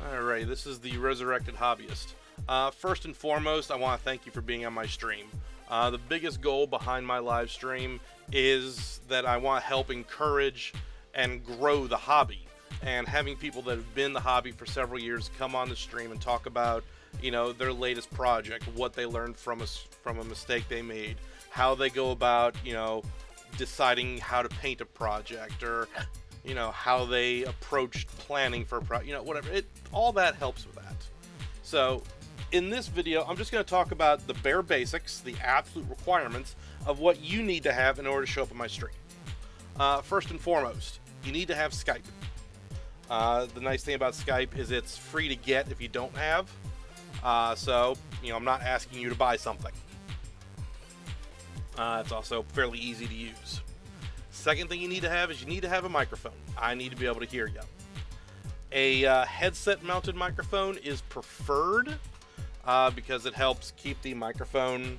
Alright, this is the Resurrected Hobbyist. First and foremost, I want to thank you for being on my stream. The biggest goal behind my live stream is that I want to help encourage and grow the hobby. And having people that have been in the hobby for several years come on the stream and talk about, their latest project, what they learned from a mistake they made, how they go about, deciding how to paint a project, or how they approached planning for a project, whatever. All that helps with that. So in this video, I'm just going to talk about the bare basics, the absolute requirements of what you need to have in order to show up on my stream. First and foremost, you need to have Skype. The nice thing about Skype is it's free to get if you don't have. So I'm not asking you to buy something. It's also fairly easy to use. Second thing you need to have is you need to have a microphone. I need to be able to hear you. A headset mounted microphone is preferred because it helps keep the microphone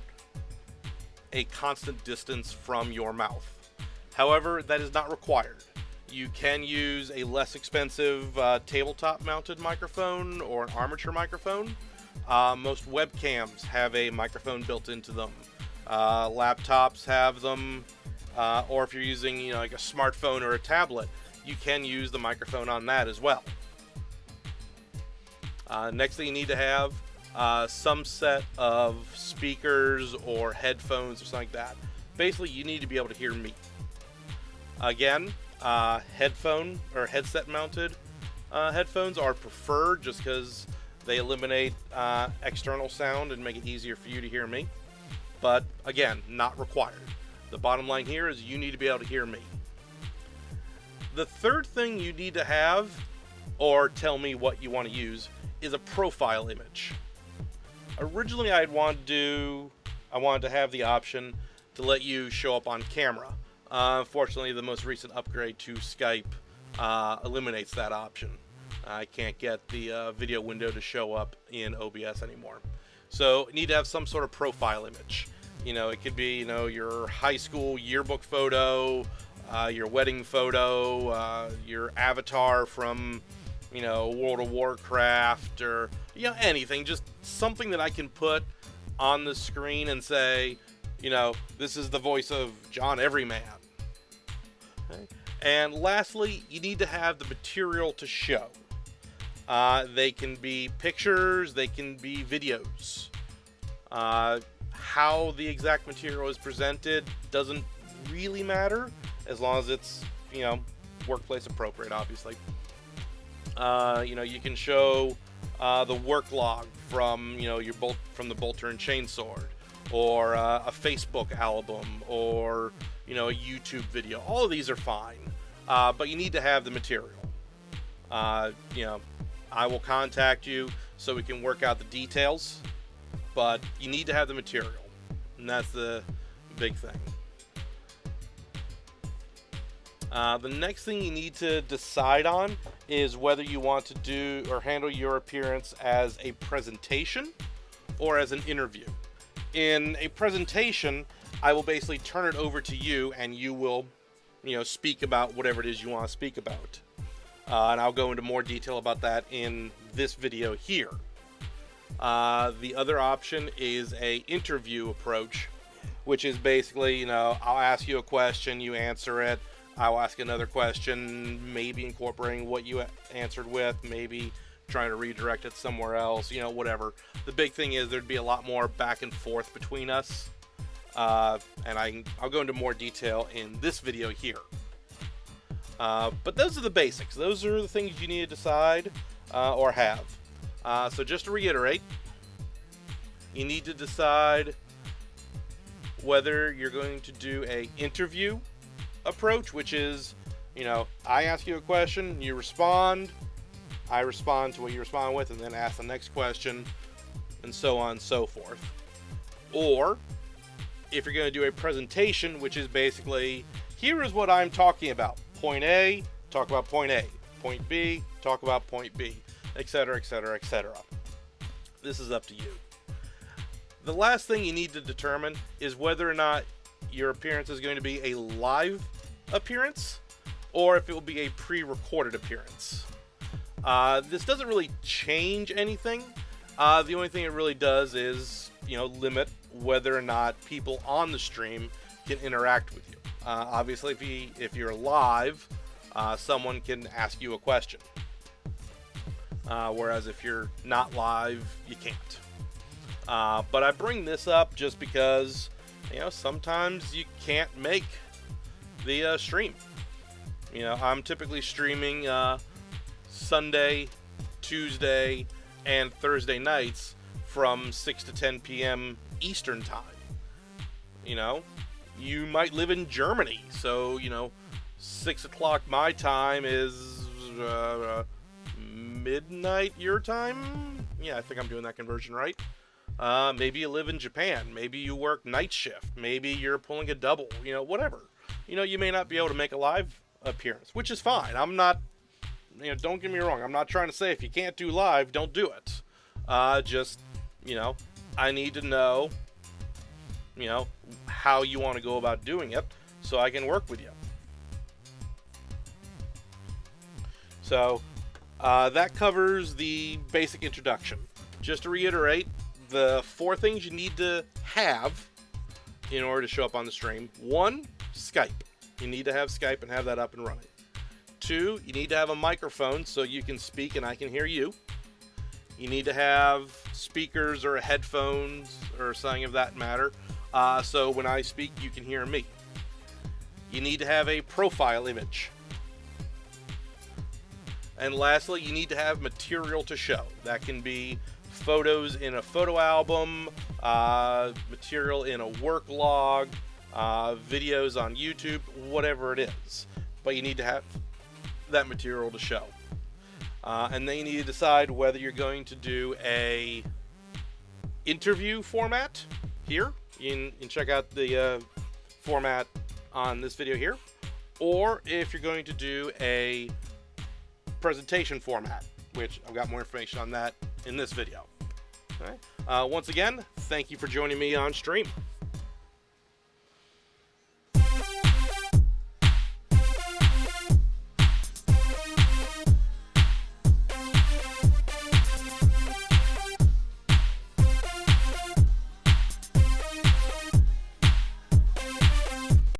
a constant distance from your mouth. However, that is not required. You can use a less expensive tabletop mounted microphone or an armature microphone. Most webcams have a microphone built into them. Laptops have them, or if you're using like a smartphone or a tablet, you can use the microphone on that as well. Next thing you need to have some set of speakers or headphones or something like that. Basically, you need to be able to hear me. Again, headphone or headset mounted headphones are preferred just because they eliminate external sound and make it easier for you to hear me. But again, not required. The bottom line here is you need to be able to hear me. The third thing you need to have, or tell me what you want to use, is a profile image. Originally, I wanted to have the option to let you show up on camera. Unfortunately, the most recent upgrade to Skype eliminates that option. I can't get the video window to show up in OBS anymore. So you need to have some sort of profile image. It could be, your high school yearbook photo, your wedding photo, your avatar from, World of Warcraft, or, anything. Just something that I can put on the screen and say, this is the voice of John Everyman. Okay. And lastly, you need to have the material to show. They can be pictures, they can be videos. How the exact material is presented doesn't really matter, as long as it's, workplace appropriate, obviously. You can show the work log from, from the Bolter and Chainsword, or a Facebook album, or, a YouTube video. All of these are fine, but you need to have the material. I will contact you so we can work out the details, but you need to have the material, and that's the big thing. The next thing you need to decide on is whether you want to do or handle your appearance as a presentation or as an interview. In a presentation, I will basically turn it over to you, and you will, speak about whatever it is you want to speak about. And I'll go into more detail about that in this video here. The other option is a interview approach, which is basically, I'll ask you a question, you answer it. I'll ask another question, maybe incorporating what you answered with, maybe trying to redirect it somewhere else, whatever. The big thing is there'd be a lot more back and forth between us. And I'll go into more detail in this video here. But those are the basics. Those are the things you need to decide or have. So just to reiterate, you need to decide whether you're going to do a interview approach, which is, I ask you a question, you respond, I respond to what you respond with, and then ask the next question, and so on and so forth. Or if you're going to do a presentation, which is basically, here is what I'm talking about. Point A, talk about point A. Point B, talk about point B, etc., etc., etc. This is up to you. The last thing you need to determine is whether or not your appearance is going to be a live appearance or if it will be a pre-recorded appearance. This doesn't really change anything. The only thing it really does is, limit whether or not people on the stream can interact with you. Obviously, if you're live, someone can ask you a question. Whereas if you're not live, you can't. But I bring this up just because, sometimes you can't make the stream. I'm typically streaming Sunday, Tuesday, and Thursday nights from 6 to 10 p.m. Eastern time. You might live in Germany, so 6 o'clock my time is midnight your time. Yeah, I think I'm doing that conversion right. Maybe you live in Japan. Maybe you work night shift. Maybe you're pulling a double. Whatever. You may not be able to make a live appearance, which is fine. I'm not, don't get me wrong. I'm not trying to say if you can't do live, don't do it. Just, I need to know, how you want to go about doing it so I can work with you. So, that covers the basic introduction. Just to reiterate, the 4 things you need to have in order to show up on the stream. 1, Skype. You need to have Skype and have that up and running. 2, you need to have a microphone so you can speak and I can hear you. You need to have speakers or headphones or something of that matter, so when I speak you can hear me. You need to have a profile image. And lastly, you need to have material to show. That can be photos in a photo album, material in a work log, videos on YouTube, whatever it is. But you need to have that material to show. And then you need to decide whether you're going to do a interview format here. You can check out the format on this video here. Or if you're going to do a presentation format, which I've got more information on that in this video. Okay. Once again, thank you for joining me on stream.